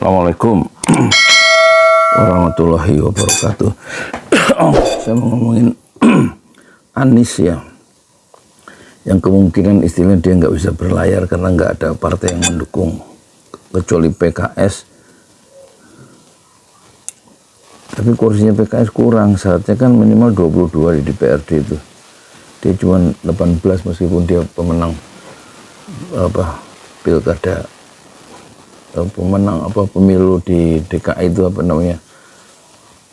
Assalamualaikum warahmatullahi wabarakatuh. Saya mau ngomongin Anies ya, yang kemungkinan istilahnya dia nggak bisa berlayar karena nggak ada partai yang mendukung kecuali PKS. Tapi kursinya PKS kurang, syaratnya kan minimal 22 di DPRD itu. Dia cuma 18 meskipun dia pemenang pilkada, pemenang pemilu di DKI itu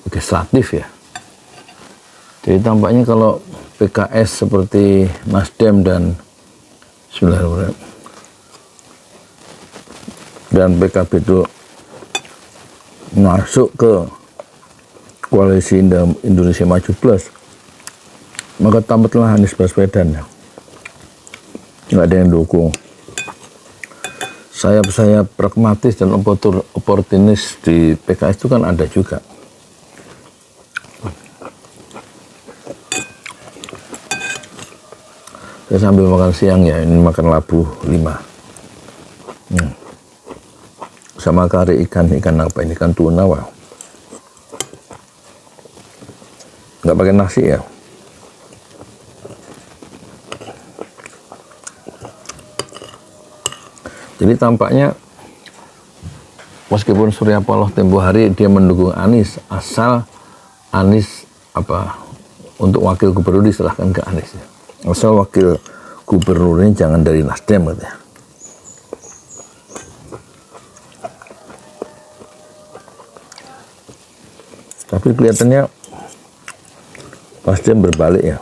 legislatif ya. Jadi tampaknya kalau PKS seperti Nasdem dan PKB itu masuk ke koalisi Indonesia Maju Plus, maka tampaklah Anies Baswedan nggak ada yang dukung. Sayap-sayap pragmatis dan oportunis di PKS itu kan ada juga. Saya sambil makan siang ya, ini makan labu 5. Sama kari ikan apa ini? Ikan tuna, wah. Nggak pakai nasi ya. Jadi tampaknya meskipun Surya Paloh tempo hari dia mendukung Anies, asal Anies untuk wakil gubernur diserahkan ke Anies. Asal wakil gubernurnya jangan dari Nasdem katanya. Tapi kelihatannya Nasdem berbalik ya.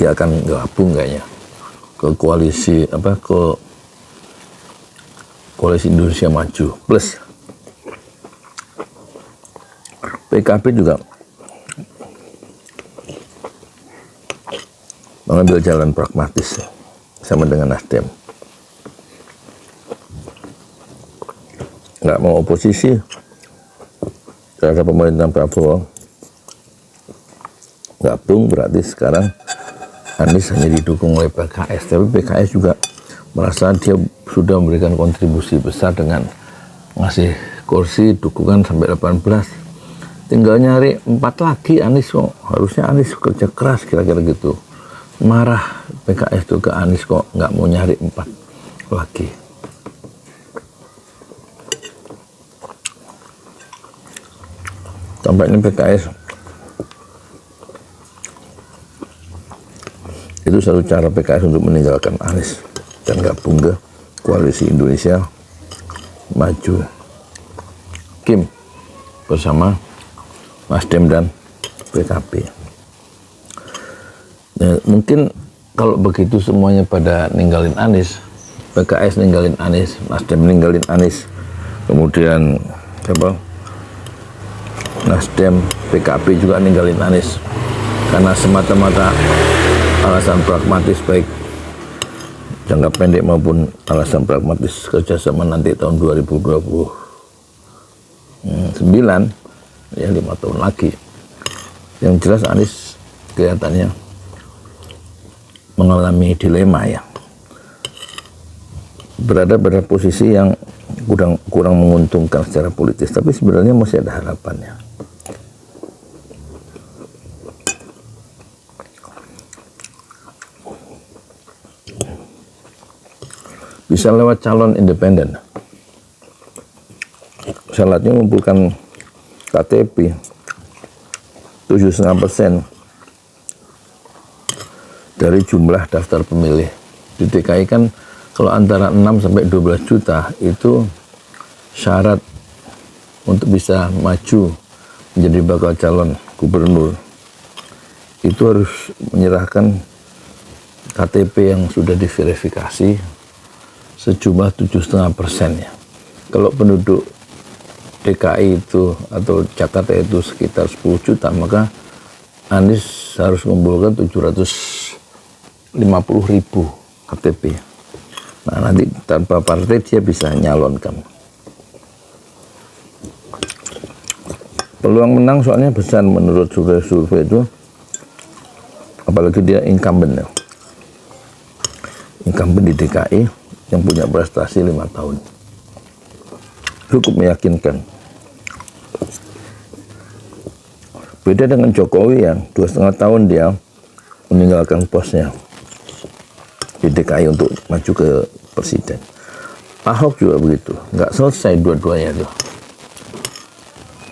Dia akan gabung kayaknya ke koalisi koalisi Indonesia Maju Plus. PKB juga mengambil jalan pragmatis sama dengan Nasdem. Nggak mau oposisi terhadap pemerintahan Prabowo. Gabung berarti sekarang Anies hanya didukung oleh PKS, tapi PKS juga merasa dia sudah memberikan kontribusi besar dengan ngasih kursi dukungan sampai 18. Tinggal nyari 4 lagi Anies kok. Harusnya Anies kerja keras kira-kira gitu. Marah PKS tuh ke Anies kok nggak mau nyari 4 lagi. Tampaknya PKS itu satu cara PKS untuk meninggalkan Anies dan gabung ke koalisi Indonesia Maju Kim bersama Nasdem dan PKB. Ya, mungkin kalau begitu semuanya pada ninggalin Anies, PKS ninggalin Anies, Nasdem ninggalin Anies, kemudian Nasdem, PKB juga ninggalin Anies karena semata-mata alasan pragmatis baik jangka pendek maupun alasan pragmatis kerjasama nanti tahun 2029 ya 5 tahun lagi. Yang jelas Anies kelihatannya mengalami dilema ya, berada pada posisi yang kurang menguntungkan secara politis, tapi sebenarnya masih ada harapannya. Bisa lewat calon independen. Syaratnya mengumpulkan KTP 7,5% dari jumlah daftar pemilih. Di DKI kan kalau antara 6 sampai 12 juta itu syarat untuk bisa maju menjadi bakal calon gubernur. Itu harus menyerahkan KTP yang sudah diverifikasi sejumlah 7,5% ya. Kalau penduduk DKI itu atau Jakarta itu sekitar 10 juta, maka Anies harus mengumpulkan 750.000 KTP. Nah, nanti tanpa partai dia bisa nyalonkan. Peluang menang soalnya besar menurut survei itu, apalagi dia incumbent ya. incumbent di DKI yang punya prestasi 5 tahun. Cukup meyakinkan. Beda dengan Jokowi yang 2,5 tahun dia meninggalkan posnya di DKI untuk maju ke presiden. Ahok juga begitu, nggak selesai dua-duanya tuh.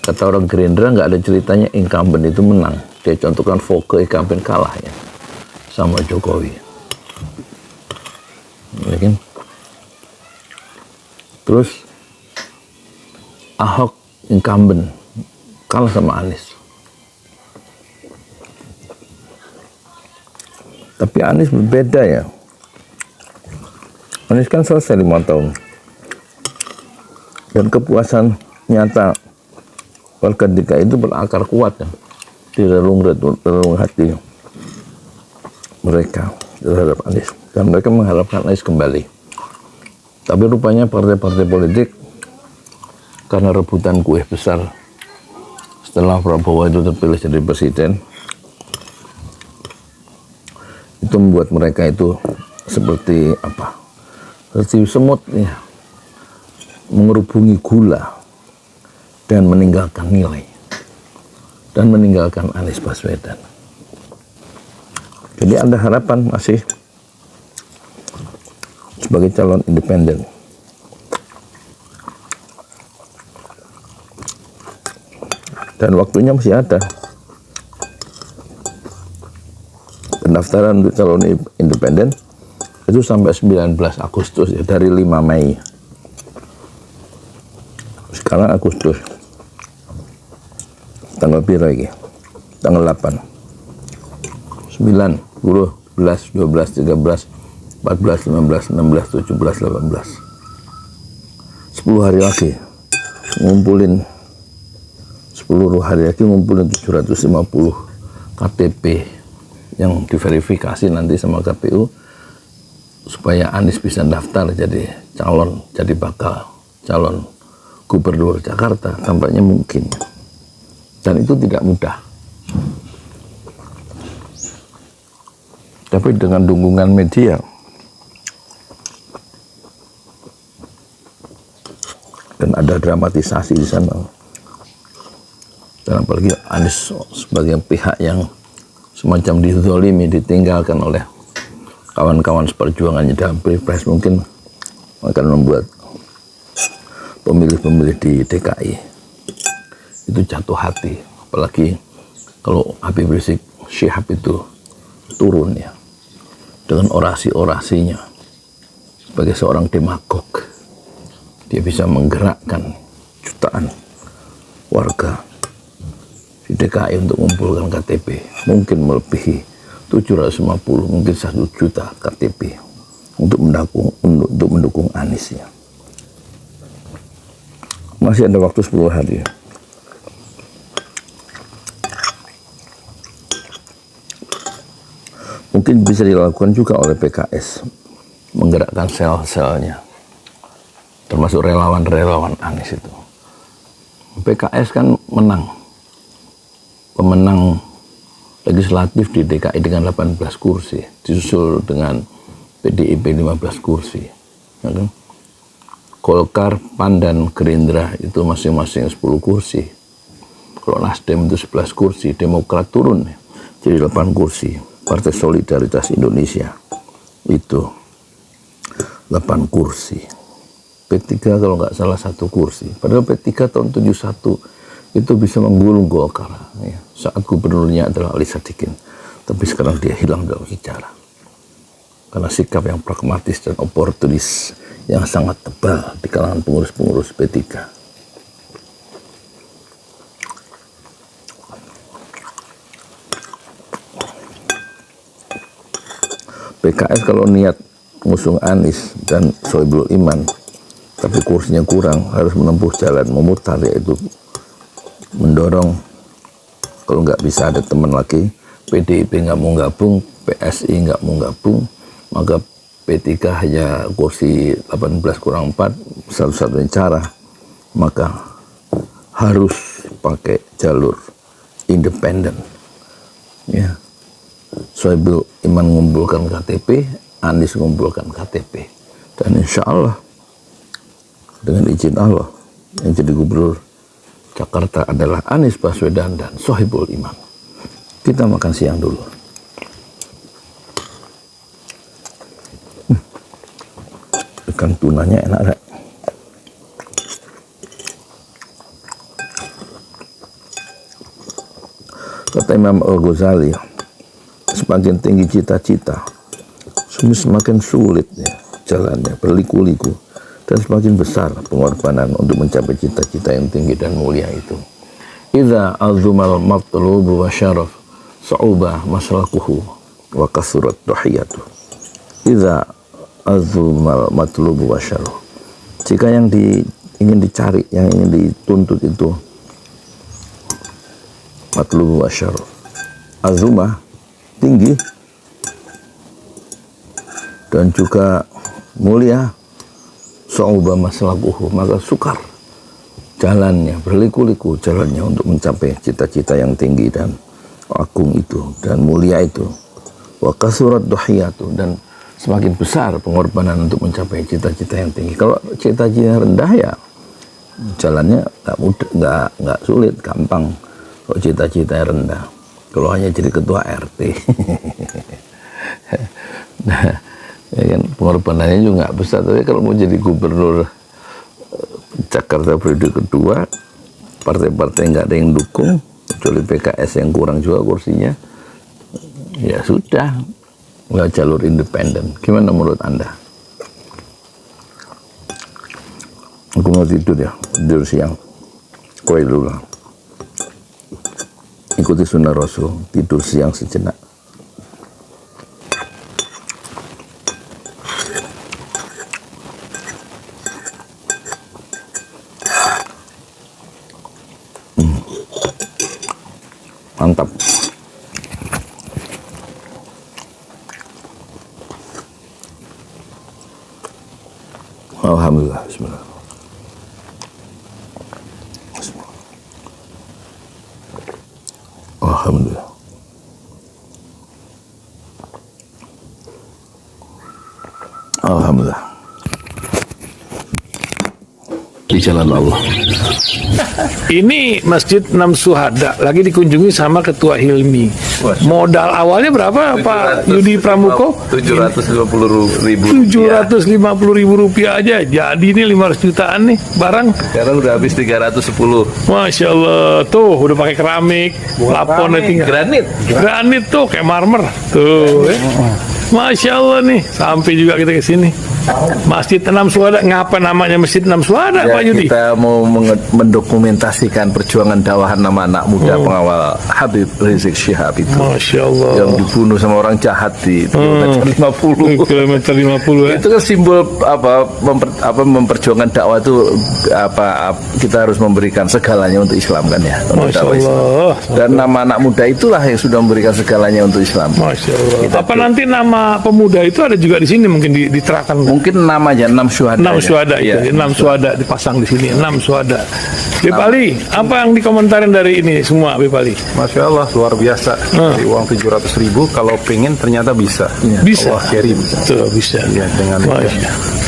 Kata orang Gerindra nggak ada ceritanya incumbent itu menang. Dia contohkan Foke incumbent kalah ya sama Jokowi. Ya kan? Terus Ahok incumbent kalah sama Anies. Tapi Anies berbeda ya. Anies kan selesai 5 tahun. Dan kepuasan nyata warga DKI itu berakar kuat ya, di relung hati mereka terhadap Anies. Dan mereka mengharapkan Anies kembali. Tapi rupanya partai-partai politik karena rebutan kue besar setelah Prabowo itu terpilih jadi presiden, itu membuat mereka itu seperti apa? Seperti semut ya, mengerubungi gula dan meninggalkan nilai dan meninggalkan Anies Baswedan. Jadi ada harapan masih sebagai calon independen. Dan waktunya masih ada. Pendaftaran untuk calon independen itu sampai 19 Agustus ya, dari 5 Mei. Sekarang Agustus. Tanggal berapa lagi? Tanggal 8. 9, 10, 11, 12, 13, 14, 15, 16, 17, 18. 10 hari lagi ngumpulin 10 hari lagi ngumpulin 750 KTP yang diverifikasi nanti sama KPU supaya Anies bisa daftar jadi calon, jadi bakal calon gubernur Jakarta. Tampaknya mungkin, dan itu tidak mudah. Tapi dengan dukungan media dan ada dramatisasi di sana, dan apalagi Anies sebagai pihak yang semacam dizolimi, ditinggalkan oleh kawan-kawan seperjuangannya dalam pilpres, mungkin akan membuat pemilih-pemilih di DKI itu jatuh hati. Apalagi kalau Habib Rizik Syihab itu turun ya, dengan orasi-orasinya sebagai seorang demagog, dia bisa menggerakkan jutaan warga di DKI untuk mengumpulkan KTP, mungkin melebihi 750, mungkin 1 juta KTP untuk mendukung Anies ya. Masih ada waktu 10 hari. Mungkin bisa dilakukan juga oleh PKS, menggerakkan sel-selnya, termasuk relawan-relawan Anies itu. PKS kan pemenang legislatif di DKI dengan 18 kursi, disusul dengan PDIP 15 kursi. Ya kan? Golkar, PAN, dan Gerindra itu masing-masing 10 kursi. Kalau Nasdem itu 11 kursi, Demokrat turun jadi 8 kursi. Partai Solidaritas Indonesia itu 8 kursi. P3 kalau nggak salah 1 kursi. Padahal P3 tahun 71 itu bisa menggulung Golkar ya, saat gubernurnya adalah Ali Sadikin. Tapi sekarang dia hilang dalam sejarah karena sikap yang pragmatis dan oportunis yang sangat tebal di kalangan pengurus-pengurus P3. PKS kalau niat mengusung Anies dan Soebul Iman tapi kursinya kurang, harus menempuh jalan memutar, yaitu mendorong, kalau nggak bisa ada teman lagi, PDIP nggak mau gabung, PSI nggak mau gabung, maka P3 hanya kursi 18 kurang 4, satu-satunya cara, maka harus pakai jalur independen. Ya, Soebul Iman mengumpulkan KTP, Anies mengumpulkan KTP. Dan insya Allah dengan izin Allah yang jadi gubernur Jakarta adalah Anies Baswedan dan Sohibul Iman. Kita makan siang dulu. Ikan tunanya enak gak? Kata Imam Al-Ghazali, semakin tinggi cita-cita, semakin sulit ya jalannya, berliku-liku, dan semakin besar pengorbanan untuk mencapai cita-cita yang tinggi dan mulia itu. Idza azumal matlubu wa syaraf sa'uba maslakuhu wa kasurat tuhiyatu. Idza azumal matlubu wa syaraf, jika yang ingin dicari, yang ingin dituntut itu matlubu wa syaraf, azuma tinggi dan juga mulia, sa'uba maslakuhu, maka sukar jalannya, berliku-liku jalannya untuk mencapai cita-cita yang tinggi dan agung itu dan mulia itu. Wa kasurat duhiyatu, dan semakin besar pengorbanan untuk mencapai cita-cita yang tinggi. Kalau cita-cita rendah ya jalannya nggak mudah, nggak sulit, gampang. Kalau cita-cita rendah, kalau hanya jadi ketua RT nah ya kan, pengorbanannya juga nggak besar. Tapi kalau mau jadi gubernur Jakarta periode kedua, partai-partai nggak ada yang dukung, kecuali PKS yang kurang juga kursinya, ya sudah, nggak jalur independen. Gimana menurut Anda? Aku mau tidur ya, tidur siang. Kowe dulu lah. Ikuti sunnah Rasul, tidur siang sejenak. Mantap. Alhamdulillah. Bismillah. Alhamdulillah. Alhamdulillah. Di jalan Allah. Ini Masjid Enam Syuhada lagi dikunjungi sama Ketua Hilmi. Modal awalnya berapa Pak Yudi Pramuko? 750.000. 750.000 rupiah aja. Jadi ini 500 jutaan nih barang. Sekarang udah habis 310. Masya Allah, tuh udah pakai keramik, laponnya tinggal. Granit tuh kayak marmer. Tuh, Masya Allah nih, sampai juga kita ke sini. Masjid Enam Syuhada, ngapa namanya Masjid Enam Syuhada, Ya, Pak Yudi? kita mau mendokumentasikan perjuangan dakwahan nama anak muda pengawal Habib Rizik Syihab itu. Masya Allah. Yang dibunuh sama orang jahat di kilometer 50. Kilometer 50 ya. Itu kan simbol memperjuangkan dakwah itu kita harus memberikan segalanya untuk Islam kan ya. Untuk Masya dakwah Islam. Allah. Dan nama anak muda itulah yang sudah memberikan segalanya untuk Islam. Masya Allah. Apa nanti nama pemuda itu ada juga di sini mungkin diterahkan? Mungkin namanya 6 syuhada. 6 syuhada itu, Ya. 6 syuhada dipasang di sini, 6 syuhada. Bip Ali, apa yang dikomentarin dari ini semua, Bip Ali? Masya Allah, luar biasa. Dari uang 700.000, kalau pengen ternyata bisa. Bisa. Allah kirim. Tuh, bisa. Ya,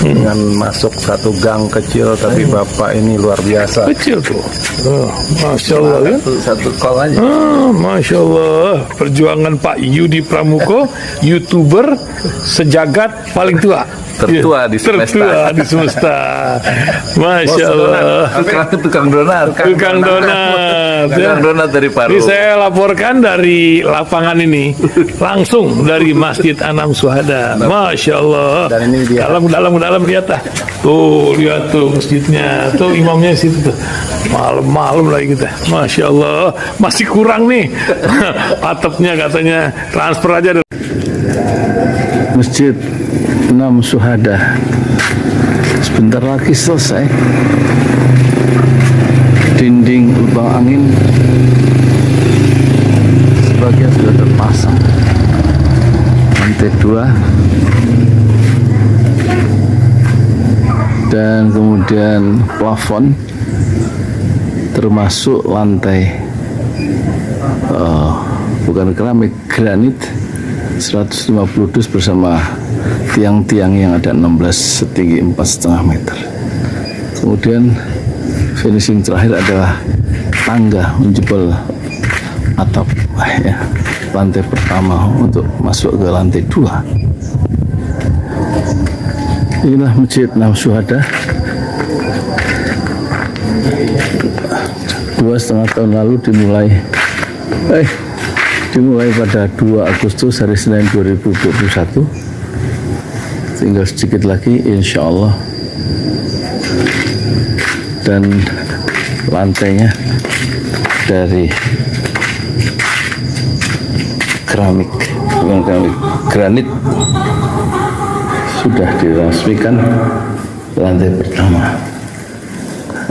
dengan masuk satu gang kecil, tapi Bapak ini luar biasa. Kecil tuh. Oh, Masya Allah kan? Satu call aja. Masya Allah. Perjuangan Pak Yudi Pramuko, YouTuber sejagat paling tua. Tertua di semesta. Tertua di semesta. Masya Allah. Tukang donat. Tukang donat. Tukang donat dari Paru. Ini saya laporkan dari lapangan ini, langsung dari Masjid Enam Syuhada. Masya Allah. Dan ini dia. Dalam lihat ah. Tuh lihat tuh masjidnya. Tuh imamnya di situ tuh. Malam-malam lagi kita. Masya Allah. Masih kurang nih. Atapnya katanya transfer aja. Masjid Enam Syuhada sebentar lagi selesai. Dinding lubang angin sebagian sudah terpasang, lantai 2 dan kemudian plafon termasuk lantai bukan keramik, granit 150 dus bersama tiang-tiang yang ada 16 setinggi 4,5 meter. Kemudian finishing terakhir adalah tangga menjebol atap ya, lantai pertama untuk masuk ke lantai 2. Inilah Masjid Enam Syuhada. 2,5 tahun lalu dimulai pada 2 Agustus hari Senin 2021. Tinggal sedikit lagi insya Allah, dan lantainya dari granit sudah diresmikan lantai pertama.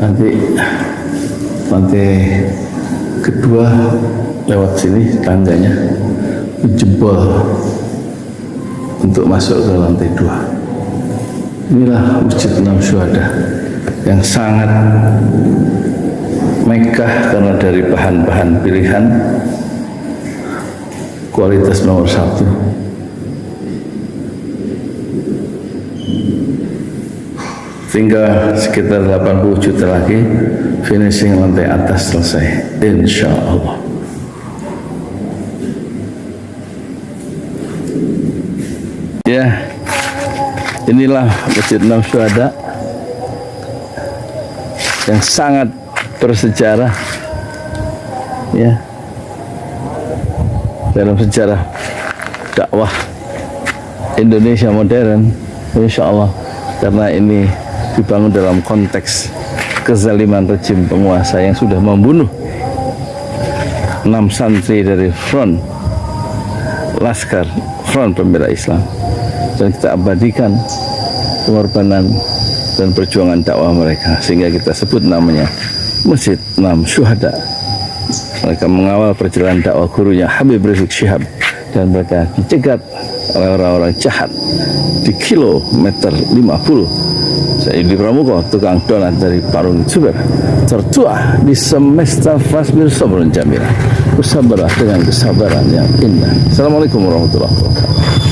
Nanti lantai kedua lewat sini tangganya jebol untuk masuk ke lantai 2. Inilah Masjid Enam Syuhada yang sangat megah karena dari bahan-bahan pilihan kualitas nomor 1. Tinggal sekitar 80 juta lagi finishing lantai atas selesai insya Allah. Ya, inilah Masjid Enam Syuhada yang sangat bersejarah ya dalam sejarah dakwah Indonesia modern, insya Allah, karena ini dibangun dalam konteks kezaliman rejim penguasa yang sudah membunuh 6 santri dari front pembela Islam, dan kita abadikan pengorbanan dan perjuangan dakwah mereka sehingga kita sebut namanya Masjid Enam Syuhada. Mereka mengawal perjalanan dakwah gurunya Habib Rizik Syihab, dan mereka dicegat oleh orang-orang jahat di kilometer 50. Saya Yudi Pramuko, tukang donat dari Parung Juber, tertua di semesta Fasbir Sabrun Jamila. Bersabarlah dengan kesabaran yang indah. Assalamualaikum warahmatullahi wabarakatuh.